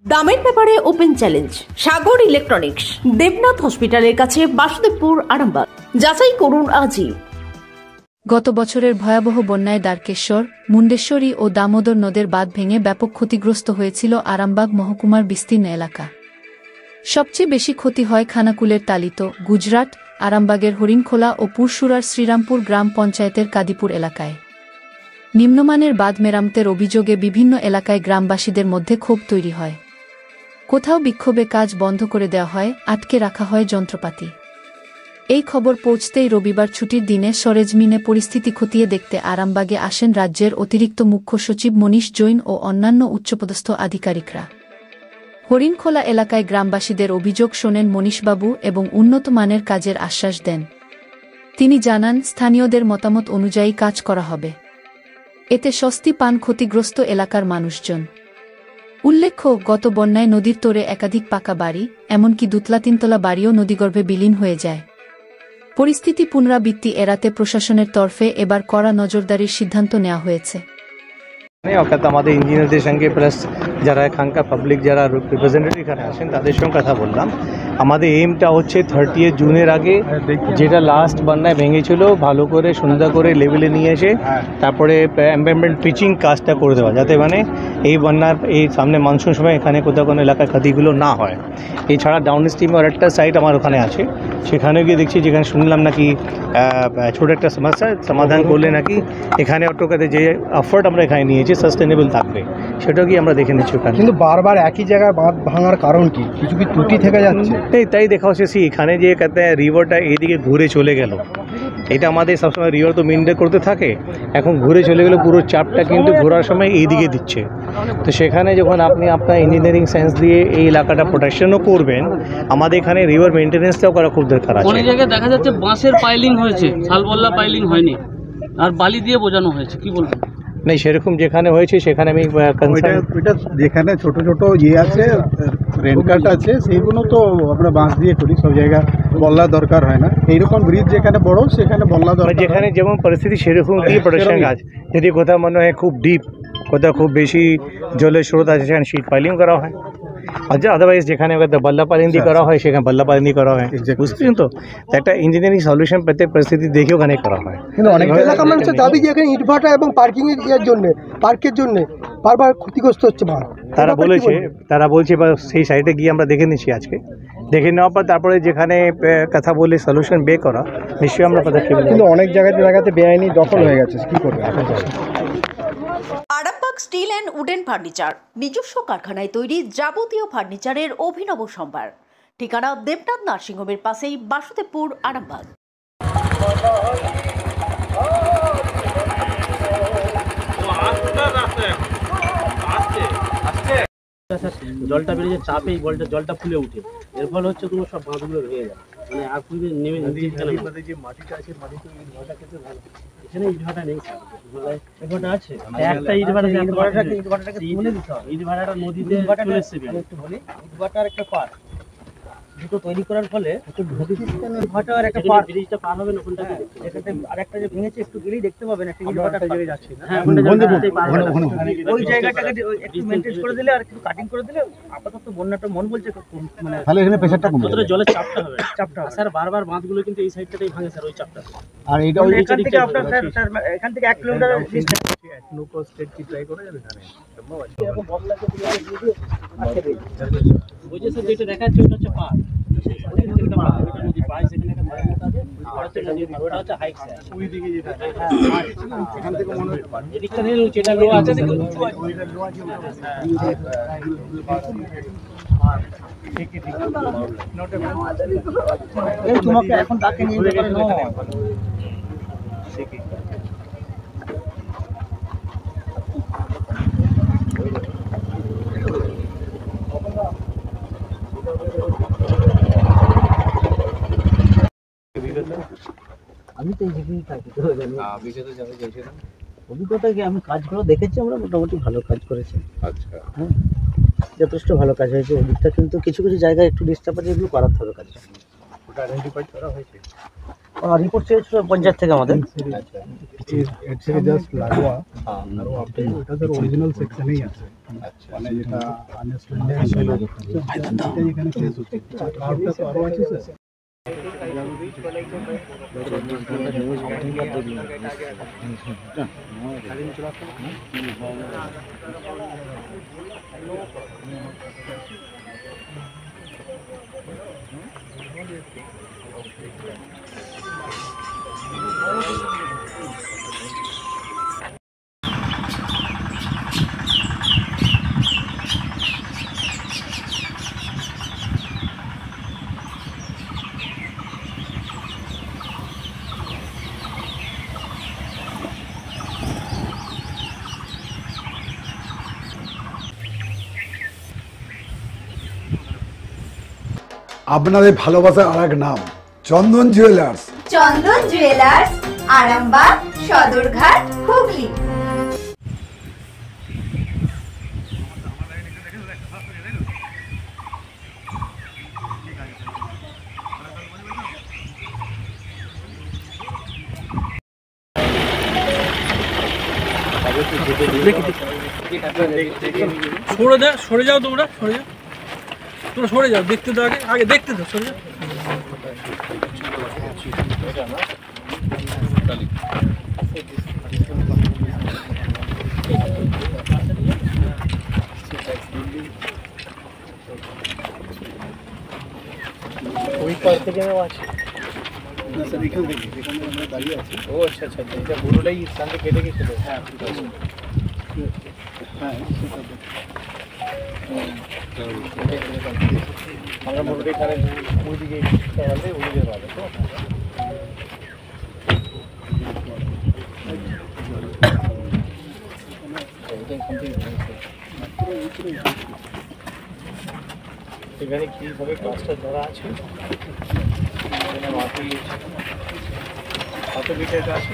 দামের ব্যাপারে open challenge সাগর electronics, Debnath হসপিটালের কাছে, বাসুদেবপুর, আরামবাগ। যাচাই করুন আজই। গত বছরের ভয়াবহ বন্যায় দ্বারকেশ্বর, মুন্ডেশ্বরী ও দামোদর নদের বাঁধ ভেঙে ব্যাপক ক্ষতিগ্রস্ত হয়েছিল আরামবাগ মহকুমার বিস্তীর্ণ এলাকা। সবচেয়ে বেশি ক্ষতি হয় খানাকুলের তালিত, গুজরাট, আরামবাগের হরিণখোলা ও পুরসুরার শ্রীরামপুর গ্রাম পঞ্চায়েতের কাদিপুর এলাকায়। নিম্নমানের বাঁধ মেরামতের অভিযোগে বিভিন্ন এলাকায় গ্রামবাসীদের মধ্যে ক্ষোভ তৈরি হয়। কোথাও বিক্ষোভে কাজ বন্ধ করে দেওয়া হয়, আটকে রাখা হয় যন্ত্রপাতি। এই খবর পৌঁছতেই রবিবার ছুটির দিনে সরেজমিনে পরিস্থিতি খতিয়ে দেখতে আরামবাগে আসেন রাজ্যের অতিরিক্ত মুখ্য সচিব মনীষ জৈন ও অন্যান্য উচ্চপদস্থ আধিকারিকরা। হরিণখোলা এলাকায় গ্রামবাসীদের অভিযোগ শোনেন মনীষবাবু এবং উন্নত মানের কাজের আশ্বাস দেন। তিনি জানান, স্থানীয়দের মতামত অনুযায়ী কাজ করা হবে। এতে স্বস্তি পান ক্ষতিগ্রস্ত এলাকার মানুষজন। উল্লেখ্য, গত বন্যায় নদীর তোরে একাধিক পাকা বাড়ি, এমনকি দুতলা তিনতলা বাড়িও নদীগর্ভে বিলীন হয়ে যায়। পরিস্থিতি পুনরাবৃত্তি এড়াতে প্রশাসনের তরফে এবার কড়া নজরদারির সিদ্ধান্ত নেওয়া হয়েছে। আমাদের ইঞ্জিনিয়ারদের সঙ্গে প্লাস যারা এখানকার পাবলিক যারা রিপ্রেজেন্টেটিভ এখানে আসেন তাদের সঙ্গে কথা বললাম। আমাদের এইমটা হচ্ছে 30 জুনের আগে যেটা লাস্ট বন্যায় ভেঙেছিল ভালো করে সুন্দর করে লেভেলে নিয়ে এসে তারপরে এমবেমেন্ট পিচিং কাজটা করে দেওয়া, যাতে মানে এই বন্যার এই সামনে মনসুন সময় এখানে কোথাও কোনো এলাকায় ক্ষতিগুলো না হয়। এছাড়া ডাউন স্ট্রিমে আর একটা সাইট আমার ওখানে আছে, সেখানে গিয়ে দেখছি যেখানে শুনলাম নাকি ছোটো একটা সমস্যা সমাধান করলে নাকি এখানে অটোকাতে যে এফোর্ট আমরা এখানে নিয়েছি সাস্টেনেবল থাকবে, সেটাও কি আমরা দেখে নিচ্ছি ওখানে। কিন্তু বারবার একই জায়গায় বাঁধ ভাঙার কারণ কি? কিছু কি ত্রুটি থেকে যাচ্ছে? তাই দেখা হচ্ছে এখানে যে রিভারটা এইদিকে ঘুরে চলে গেল, এটা আমাদের সবসময় রিভার তো মেনটেন করতে থাকে, এখন ঘুরে চলে গেলে পুরো চাপটা কিন্তু ঘোরার সময় এইদিকে দিচ্ছে। তো সেখানে যখন আপনি আপনার ইঞ্জিনিয়ারিং সেন্স দিয়ে এই এলাকাটা প্রোটেকশনও করবেন, আমাদের এখানে রিভার মেনটেন্যান্সটাও করা খুব দরকার আছে। অনেক জায়গায় দেখা যাচ্ছে বাঁশের পাইলিং হয়েছে, শালবল্লা পাইলিং হয়নি, আর বালি দিয়ে বোঝানো হয়েছে, কি বলবেন? নেই, সেরকম যেখানে হয়েছে সেখানে আমি ওইটা যেখানে ছোট ছোট আছে রেনকাট আছে সেইগুলো তো আমরা বাঁশ দিয়ে করি, সব জায়গায় বল্লা দরকার হয় না। এইরকম ব্রিজ যেখানে বড় সেখানে বল্লা দরকার, যেখানে যেমন পরিস্থিতি সেরকম দিয়ে প্রোটেকশন কাজ। যদি কোথাও মনে হয় খুব ডিপ, কোথাও খুব বেশি জলের স্রোত আছে সেখানে শীট পাইলিং করা হয়, আচ্ছা আদারওয়াইজ যেখানে বল্লা পাইলিং দিয়ে করা হয় সেখানে বল্লা পাইলিং দিয়ে করা হয়। বুঝতেছেন তো, একটা ইঞ্জিনিয়ারিং সলিউশন পেতে পরিস্থিতি দেখে ওখানে করা হয়। কিন্তু অনেক এলাকা মানুষের দাবি যে এখানে ইটভাটা এবং পার্কিং এর জন্য পার্কের জন্য বারবার ক্ষতিগ্রস্ত হচ্ছে বাঁধ। তারা বলছে বা সেই সাইডে গিয়ে আমরা দেখে নিচ্ছি, আজকে দেখে নেওয়ার পর তারপরে যেখানে কথা বলে সলিউশন বের করা নিশ্চয়ই আমরা পদক্ষেপ নেব। কিন্তু অনেক জায়গাতে বেআইনি দখল হয়ে গেছে, কি করবে? Arambagh steel and wooden furniture, নিজস্ব কারখানায় তৈরি যাবতীয় ফার্নিচারের অভিনব সম্ভার। ঠিকানা দেবনাথ নার্সিংহোমের পাশেই, বাসুদেবপুর, আরামবাগ। জলটা বেরিয়ে চাপে জলটা ফুলে উঠে, এর ফলে হচ্ছে কোনো সব বাঁধগুলো ভেঙে যায়, মানে আর খুবই নেমে যে মাটিটা আছে, মাটিতে ইটভাটা খেতে ভালো। এখানে ইটভাটা নেই, ইটভাটা আছে একটা ইটভাটাকে তুলে দিতে হবে। ইটভাটাটা নদীতে চলে এসছে, একটু বলি ইটভাটার একটা পার দুটো তৈরি করার ফলে ইটভাটা আর একটা পার ব্রিজটা পার হবে না, ওখানটা এখানে আরেকটা যে ভেঙেছে একটু গেলেই দেখতে পাবেন একটা ইটভাটা জায়গায় যাচ্ছে না। হ্যাঁ, ওই জায়গাটাকে একটু মেইনটেইন করে দিলে আর একটু কাটিং করে দিলে আপাতত বন্যাটা মন বলছে মানে তাহলে এখানে প্রেসারটা কমবে, যতটা জলের চাপটা হবে স্যার। বারবার বাঁধগুলো কিন্তু এই সাইডটাতেই ভাঙে স্যার, ওই চাপটা। আর এটা এখান থেকে আপনার স্যার এখান থেকে 1 কিলোমিটার নো স্টেট কি ট্রাই করা যাবে এখানে এরকম বদলাকে দিয়ে ওই যে স্যার যেটা দেখাচ্ছে ওটা হচ্ছে পার, নদী পায় সেখানে একটা মাছ আছে, ওটা হচ্ছে হাইক স্যার। ওই দিকে যেটা এখান থেকে মনে হচ্ছে এদিকটা নিয়ে যেটা লো আছে ওইটা লো আছে, তোমাকে এখন তাকে নিয়ে যেতে পারে না। আমি তো এই জায়গায় থাকি, তো অভিজ্ঞতা কি আমি কাজগুলো দেখেছি, আমরা মোটামুটি ভালো কাজ করেছি। আচ্ছা, হ্যাঁ, যথেষ্ট ভালো কাজ হয়েছে ওদিকটা, কিন্তু কিছু কিছু জায়গায় একটু ডিস্টার্ব আছে, এগুলো করাতে হবে কাজটা। ওটা আইডেন্টিফাই করা হয়েছে, রিপোর্ট চেয়েছিল পঞ্চায়েত থেকে আমাদের। এর থেকে জাস্ট লাগোয়া আর ওটা তো অরিজিনাল সেকশনেই আছে। মানে যেটা এখানে কেস হচ্ছে ক্রাউডটা তো আরো আছে স্যার। আপনাদের ভালোবাসার আর এক নাম চন্দন জুয়েলার্স। চন্দন জুয়েলার্স, আরামবাগ, সদরঘাট, হুগলি। সরে যাও তোমরা, সরে যাও, দেখতে দাও, আগে দেখতে দাও, সরে যাও। ওই পাশ থেকে নেওয়া আছে না স্যার এখান থেকে যেখানে আমরা দাঁড়িয়ে আছি। ও আচ্ছা আচ্ছা, এটা পুরোটাই সামনে কেটে গেছিল। হ্যাঁ হ্যাঁ আমরা মোটামুটি এখানে ওইদিকে চালালে ওইদিকে পাবে তো। এখানে কীভাবে কাজটা ধরা আছে, মাটি কত বিটের আছে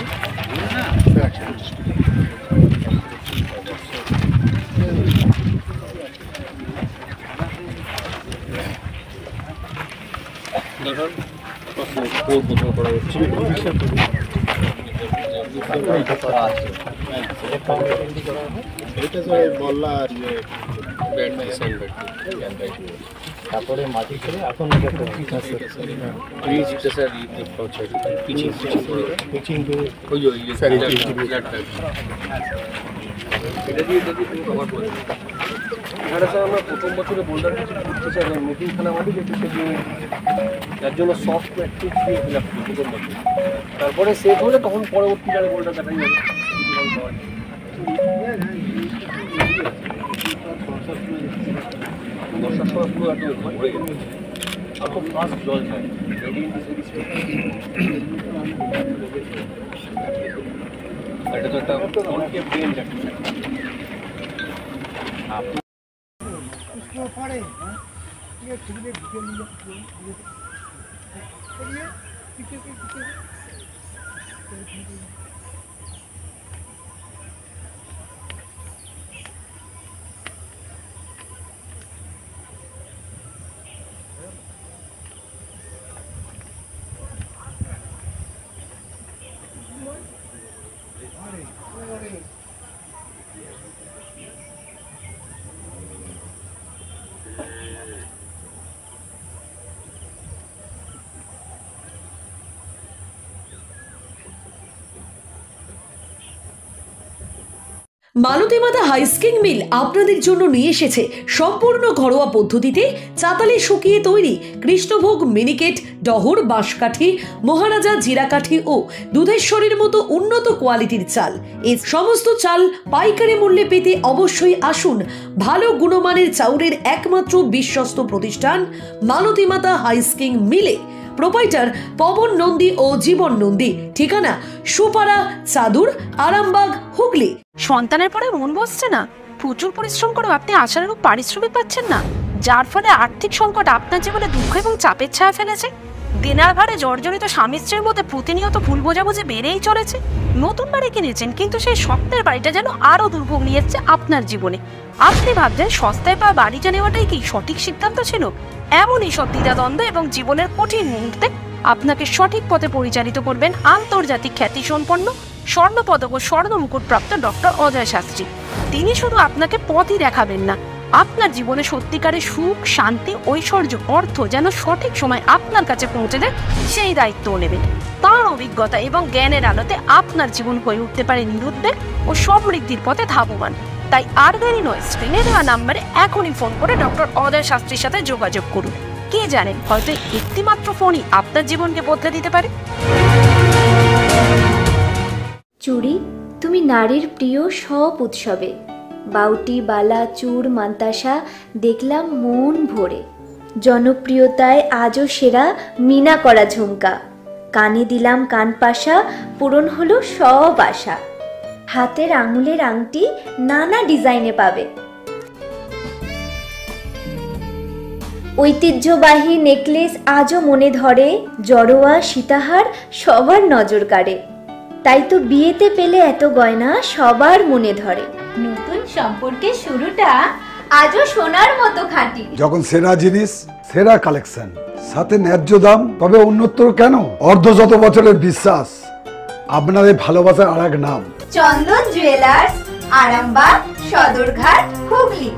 করা হচ্ছে। এটা স্যার বললা তারপরে মাটি ছেড়ে এখন এখানে স্যার আমরা প্রথম বছরে বোল্ডার কিছু করতে চাই নতুন খেলা মাটি যেহেতু সেটি তার জন্য সফট ম্যাট্রিক দিয়ে ফিল আপ করি প্রথম বছর, তারপরে সেট হলে তখন পরবর্তীকালে বোল্ডার কাটাই যাবে। বর্ষার সময় পুরো একদম ভরে গেছে আর খুব ফাস্ট জল যায়। এটা তো একটা অনেকে পেন যাচ্ছে। মালতীমাতা হাইস্কিং মিল আপনাদের জন্য নিয়ে এসেছে সম্পূর্ণ ঘরোয়া পদ্ধতিতে চাতালে শুকিয়ে তৈরি কৃষ্ণভোগ মিনিকেট, ডহর, বাঁশকাঠি, মহারাজা, জিরাকাঠি ও দুধেশ্বরীর মতো উন্নত কোয়ালিটির চাল। এই সমস্ত চাল পাইকারি মূল্যে পেতে অবশ্যই আসুন ভালো গুণমানের চাউলের একমাত্র বিশ্বস্ত প্রতিষ্ঠান মালতীমাতা হাইস্কিং মিলে। প্রোপাইটার পবন নন্দী ও জীবন নন্দী। ঠিকানা সুপারা, চাদুর, আরামবাগ, হুগলি। সন্তানের পরে মন বসছে না, প্রচুর পরিশ্রম করেও আপনি আশানুরূপ পারিশ্রমিক পাচ্ছেন না, যার ফলে আর্থিক সংকট আপনার জীবনে দুঃখ এবং চাপের ছায়া ফেলেছে। দেনার ভারে জর্জরিত স্বামী স্ত্রীর মধ্যে প্রতিনিয়ত ভুল বোঝাবুঝি বেড়েই চলেছে। নতুন বাড়ি কিনেছেন কিন্তু সেই স্বপ্নের বাড়িটা যেন আরো দুর্ভোগ নিয়ে এসেছে আপনার জীবনে। আপনি ভাবছেন সস্তায় পাওয়া বাড়িটা নেওয়াটাই কি সঠিক সিদ্ধান্ত ছিল? এমনই সব দ্বিধাদ্বন্দ্ব এবং জীবনের কঠিন মুহূর্তে আপনাকে সঠিক পথে পরিচালিত করবেন আন্তর্জাতিক খ্যাতিসম্পন্ন স্বর্ণপদক ও স্বর্ণ মুকুটপ্রাপ্ত ডক্টর অজয় শাস্ত্রী। তিনি শুধু আপনাকে পথই দেখাবেন না, আপনার জীবনে সত্যিকারের সুখ, শান্তি, ঐশ্বর্য, অর্থ যেন সঠিক সময় আপনার কাছে পৌঁছে দেয় সেই দায়িত্বও নেবেন। তার অভিজ্ঞতা এবং জ্ঞানের আলোতে আপনার জীবন হয়ে উঠতে পারে নিরুদ্বেগ ও সমৃদ্ধির পথে ধাবমান। তাই আর দেরি নয়, স্ক্রিনে দেওয়া নাম্বারে এখনই ফোন করে ডক্টর অজয় শাস্ত্রীর সাথে যোগাযোগ করুন। কে জানেন, হয়তো একটি মাত্র ফোনই আপনার জীবনকে বদলে দিতে পারে। চুড়ি, তুমি নারীর প্রিয় সব উৎসবে। বাউটি, বালা, চূড়, মান্তাসা দেখলাম মন ভরে। জনপ্রিয়তায় আজও সেরা মিনা করা ঝুমকা। কানে দিলাম কানপাশা, পূরণ হলো সব আশা। হাতের আঙুলের আংটি নানা ডিজাইনে পাবে। ঐতিহ্যবাহী নেকলেস আজও মনে ধরে। জড়োয়া, সীতাহার সবার নজর কাড়ে। তাই তো বিয়েতে পেলে এত গয়না সবার মনে ধরে। নতুন সম্পর্কের শুরুটা আজও সোনার মতো খাঁটি। যখন সেরা জিনিস, সেরা কালেকশন, সাথে ন্যায্য দাম, তবে উন্নতর কেন? অর্ধশত বছরের বিশ্বাস, আপনাদের ভালোবাসার আর এক নাম চন্দন জুয়েলার্স, আরামবাগ, সদরঘাট, হুগলি।